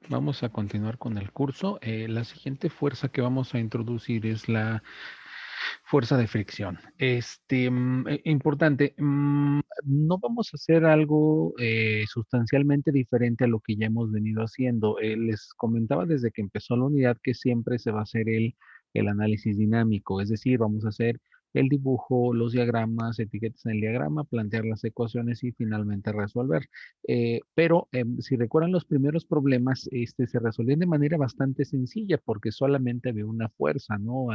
Vamos a continuar con el curso. La siguiente fuerza que vamos a introducir es la fuerza de fricción. Importante, no vamos a hacer algo sustancialmente diferente a lo que ya hemos venido haciendo. Les comentaba desde que empezó la unidad que siempre se va a hacer el análisis dinámico, es decir, vamos a hacer el dibujo, los diagramas, etiquetas en el diagrama, plantear las ecuaciones y finalmente resolver. Pero si recuerdan los primeros problemas, se resolvían de manera bastante sencilla porque solamente había una fuerza, ¿no?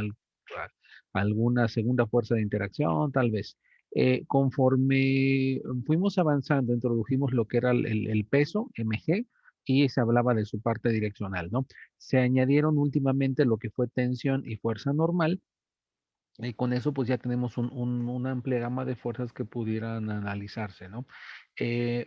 Alguna segunda fuerza de interacción, tal vez. Conforme fuimos avanzando, introdujimos lo que era el peso, mg, y se hablaba de su parte direccional, ¿no? Se añadieron últimamente lo que fue tensión y fuerza normal, y con eso, pues ya tenemos una amplia gama de fuerzas que pudieran analizarse, ¿no?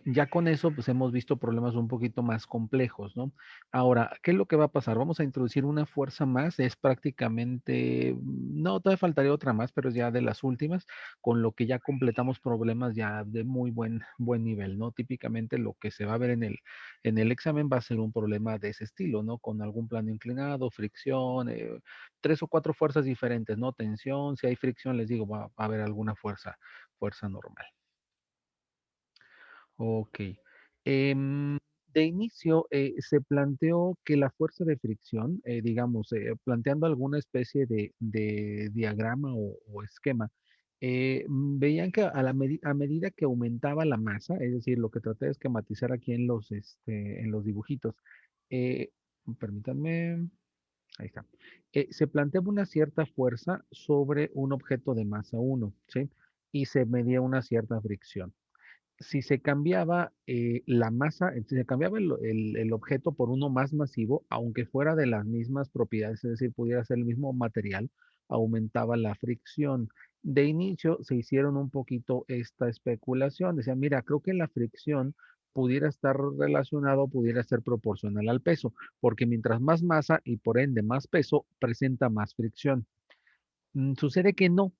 Ya con eso, pues hemos visto problemas un poquito más complejos, ¿no? Ahora, ¿qué es lo que va a pasar? Vamos a introducir una fuerza más, es prácticamente, no, todavía faltaría otra más, pero es ya de las últimas, con lo que ya completamos problemas ya de muy buen nivel, ¿no? Típicamente lo que se va a ver en el examen va a ser un problema de ese estilo, ¿no? Con algún plano inclinado, fricción, tres o cuatro fuerzas diferentes, ¿no? Tensión, si hay fricción, les digo, va a haber alguna fuerza normal. Ok. De inicio, se planteó que la fuerza de fricción, digamos, planteando alguna especie de diagrama o esquema, veían que a medida que aumentaba la masa, es decir, lo que traté de esquematizar aquí en los dibujitos, eh, permítanme. Ahí está. Se planteaba una cierta fuerza sobre un objeto de masa uno, ¿sí? Y se medía una cierta fricción. Si se cambiaba la masa, si se cambiaba el objeto por uno más masivo, aunque fuera de las mismas propiedades, es decir, pudiera ser el mismo material, aumentaba la fricción. De inicio se hicieron un poquito esta especulación. Decían, mira, creo que la fricción pudiera estar relacionado, pudiera ser proporcional al peso, porque mientras más masa y por ende más peso, presenta más fricción. Sucede que no.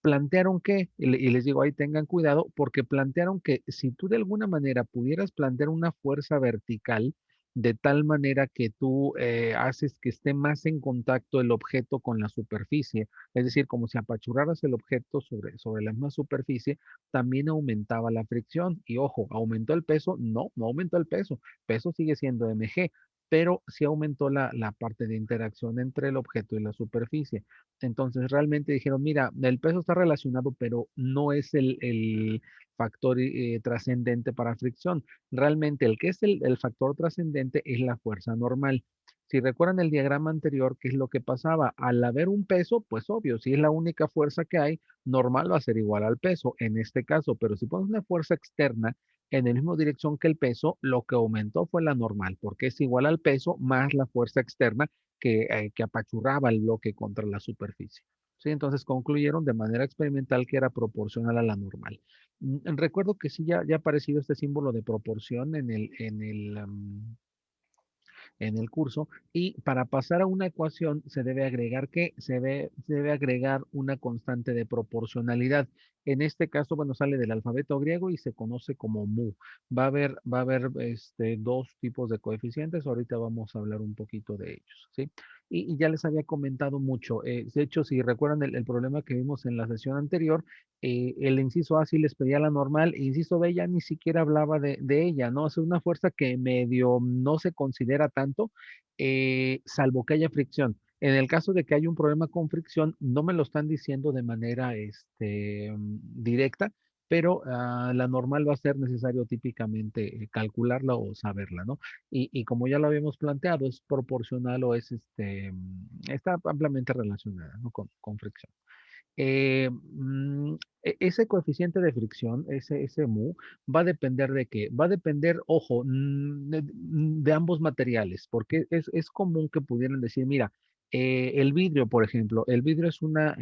Plantearon que, y les digo, ahí tengan cuidado, porque plantearon que si tú de alguna manera pudieras plantear una fuerza vertical, de tal manera que tú haces que esté más en contacto el objeto con la superficie, es decir, como si apachurraras el objeto sobre la misma superficie, también aumentaba la fricción. Y ojo, ¿aumentó el peso? No, no aumentó el peso. Peso sigue siendo mg, pero sí aumentó la parte de interacción entre el objeto y la superficie. Entonces realmente dijeron, mira, el peso está relacionado, pero no es el factor trascendente para fricción. Realmente el que es el factor trascendente es la fuerza normal. Si recuerdan el diagrama anterior, ¿qué es lo que pasaba? Al haber un peso, pues obvio, si es la única fuerza que hay, normal va a ser igual al peso en este caso, pero si pones una fuerza externa en la misma dirección que el peso, lo que aumentó fue la normal, porque es igual al peso más la fuerza externa que apachurraba el bloque contra la superficie. ¿Sí? Entonces concluyeron de manera experimental que era proporcional a la normal. Recuerdo que sí, ya ha aparecido este símbolo de proporción en el curso, y para pasar a una ecuación se debe agregar que se debe agregar una constante de proporcionalidad. En este caso, bueno, sale del alfabeto griego y se conoce como mu. Va a haber dos tipos de coeficientes. Ahorita vamos a hablar un poquito de ellos, ¿sí? Y ya les había comentado mucho. De hecho, si recuerdan el problema que vimos en la sesión anterior, el inciso A sí les pedía la normal, e inciso B ya ni siquiera hablaba de ella, ¿no? Es una fuerza que medio no se considera tanto, salvo que haya fricción. En el caso de que haya un problema con fricción, no me lo están diciendo de manera directa, pero la normal va a ser necesario típicamente calcularla o saberla, ¿no? Y como ya lo habíamos planteado, es proporcional o está ampliamente relacionada, ¿no? con fricción. Ese coeficiente de fricción, ese mu, va a depender de qué. Va a depender, ojo, de ambos materiales, porque es común que pudieran decir, mira, el vidrio, por ejemplo, el vidrio es una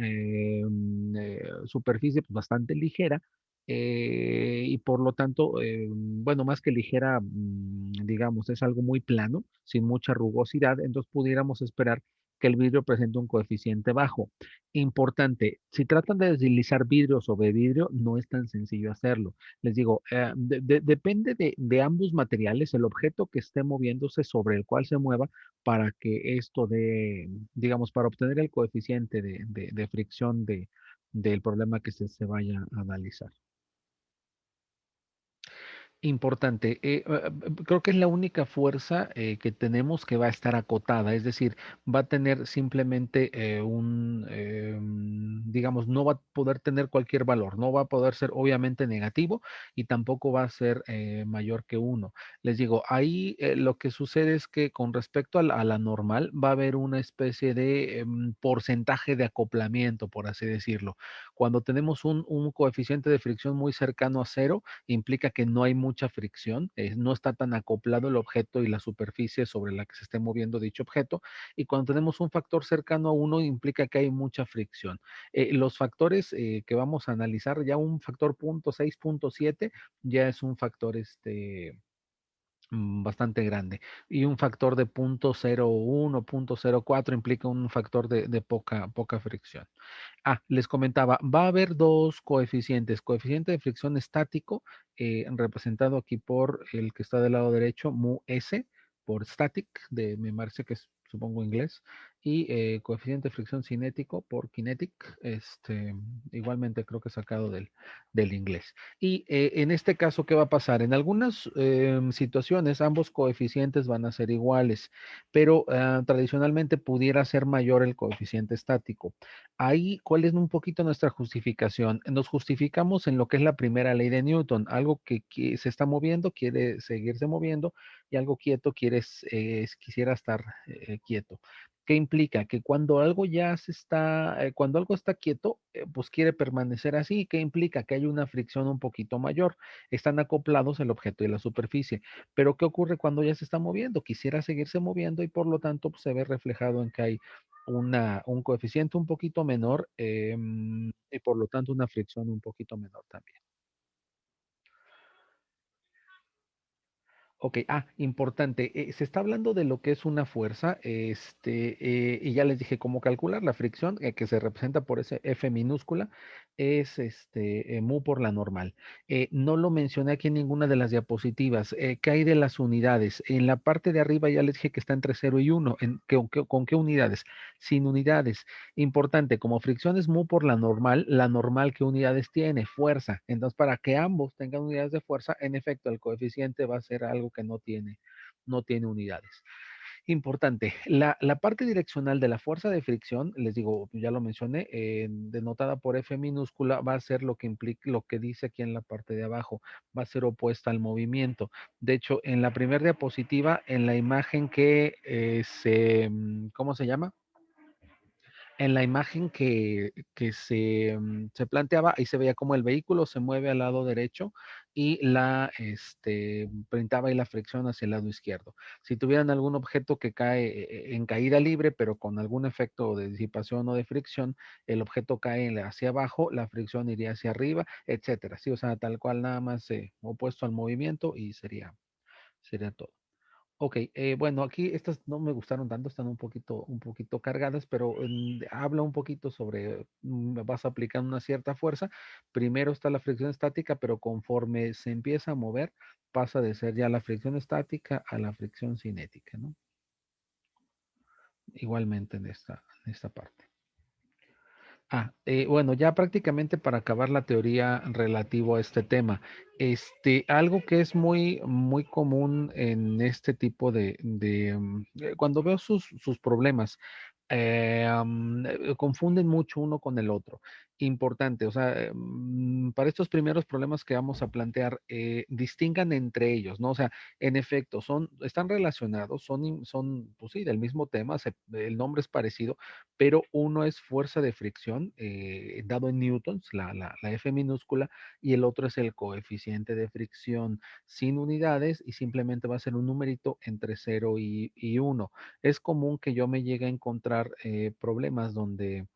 superficie pues, bastante ligera, y por lo tanto, bueno, más que ligera, digamos, es algo muy plano, sin mucha rugosidad, entonces pudiéramos esperar que el vidrio presenta un coeficiente bajo. Importante, si tratan de deslizar vidrio sobre vidrio, no es tan sencillo hacerlo. Les digo, depende de ambos materiales, el objeto que esté moviéndose sobre el cual se mueva para que esto de, digamos, para obtener el coeficiente de fricción del problema que se vaya a analizar. Importante. Creo que es la única fuerza que tenemos que va a estar acotada, es decir, va a tener simplemente digamos, no va a poder tener cualquier valor, no va a poder ser obviamente negativo y tampoco va a ser mayor que uno. Les digo, ahí lo que sucede es que con respecto a la normal va a haber una especie de porcentaje de acoplamiento, por así decirlo. Cuando tenemos un coeficiente de fricción muy cercano a cero, implica que no hay mucha fricción, no está tan acoplado el objeto y la superficie sobre la que se esté moviendo dicho objeto. Y cuando tenemos un factor cercano a uno, implica que hay mucha fricción. Los factores que vamos a analizar, ya un factor punto 6, punto 7, ya es un factor bastante grande. Y un factor de punto 0,1, punto 0,4 implica un factor de poca fricción. Les comentaba, va a haber dos coeficientes. Coeficiente de fricción estático, representado aquí por el que está del lado derecho, mu S, por static, me parece que es, supongo, inglés, y coeficiente de fricción cinético por kinetic, igualmente creo que sacado del inglés. Y en este caso, ¿qué va a pasar? En algunas situaciones, ambos coeficientes van a ser iguales, pero tradicionalmente pudiera ser mayor el coeficiente estático. Ahí, ¿cuál es un poquito nuestra justificación? Nos justificamos en lo que es la primera ley de Newton. Algo que se está moviendo quiere seguirse moviendo y algo quieto quisiera estar quieto. ¿Qué implica? Que cuando algo ya cuando algo está quieto, pues quiere permanecer así. ¿Qué implica? Que hay una fricción un poquito mayor. Están acoplados el objeto y la superficie. Pero ¿qué ocurre cuando ya se está moviendo? Quisiera seguirse moviendo y por lo tanto pues, se ve reflejado en que hay un coeficiente un poquito menor y por lo tanto una fricción un poquito menor también. Ok, importante. Se está hablando de lo que es una fuerza, y ya les dije cómo calcular la fricción, que se representa por ese F minúscula, es mu por la normal. No lo mencioné aquí en ninguna de las diapositivas. ¿Qué hay de las unidades? En la parte de arriba ya les dije que está entre 0 y 1. ¿Con qué unidades? Sin unidades. Importante, como fricción es mu por la normal, ¿qué unidades tiene? Fuerza. Entonces, para que ambos tengan unidades de fuerza, en efecto, el coeficiente va a ser algo que no tiene unidades. Importante, la parte direccional de la fuerza de fricción, les digo, ya lo mencioné, denotada por F minúscula, va a ser lo que implica, lo que dice aquí en la parte de abajo, va a ser opuesta al movimiento. De hecho, en la primera diapositiva, en la imagen que ¿cómo se llama? En la imagen que se planteaba, ahí se veía como el vehículo se mueve al lado derecho y printaba ahí la fricción hacia el lado izquierdo. Si tuvieran algún objeto que cae en caída libre, pero con algún efecto de disipación o de fricción, el objeto cae hacia abajo, la fricción iría hacia arriba, etcétera. Sí, o sea, tal cual nada más opuesto al movimiento y sería todo. Ok, bueno, aquí estas no me gustaron tanto, están un poquito cargadas, pero habla un poquito sobre, vas a aplicar una cierta fuerza. Primero está la fricción estática, pero conforme se empieza a mover, pasa de ser ya la fricción estática a la fricción cinética, ¿no? Igualmente en esta parte. Bueno, ya prácticamente para acabar la teoría relativo a este tema, algo que es muy, muy común en este tipo cuando veo sus problemas, confunden mucho uno con el otro. Importante, o sea, para estos primeros problemas que vamos a plantear, distingan entre ellos, ¿no? O sea, en efecto, están relacionados, pues sí, del mismo tema, el nombre es parecido, pero uno es fuerza de fricción, dado en newtons, la F minúscula, y el otro es el coeficiente de fricción sin unidades y simplemente va a ser un numerito entre 0 y 1. Es común que yo me llegue a encontrar problemas donde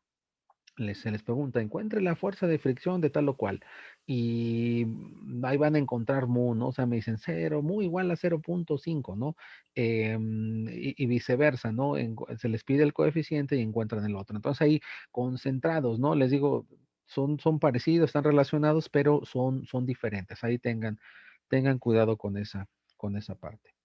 se les pregunta, encuentre la fuerza de fricción de tal o cual. y ahí van a encontrar mu, ¿no? O sea, me dicen cero, mu igual a 0.5, ¿no? Y viceversa, ¿no? Se les pide el coeficiente y encuentran el otro. Entonces ahí concentrados, ¿no? Les digo, son parecidos, están relacionados, pero son diferentes. Ahí tengan cuidado con esa parte.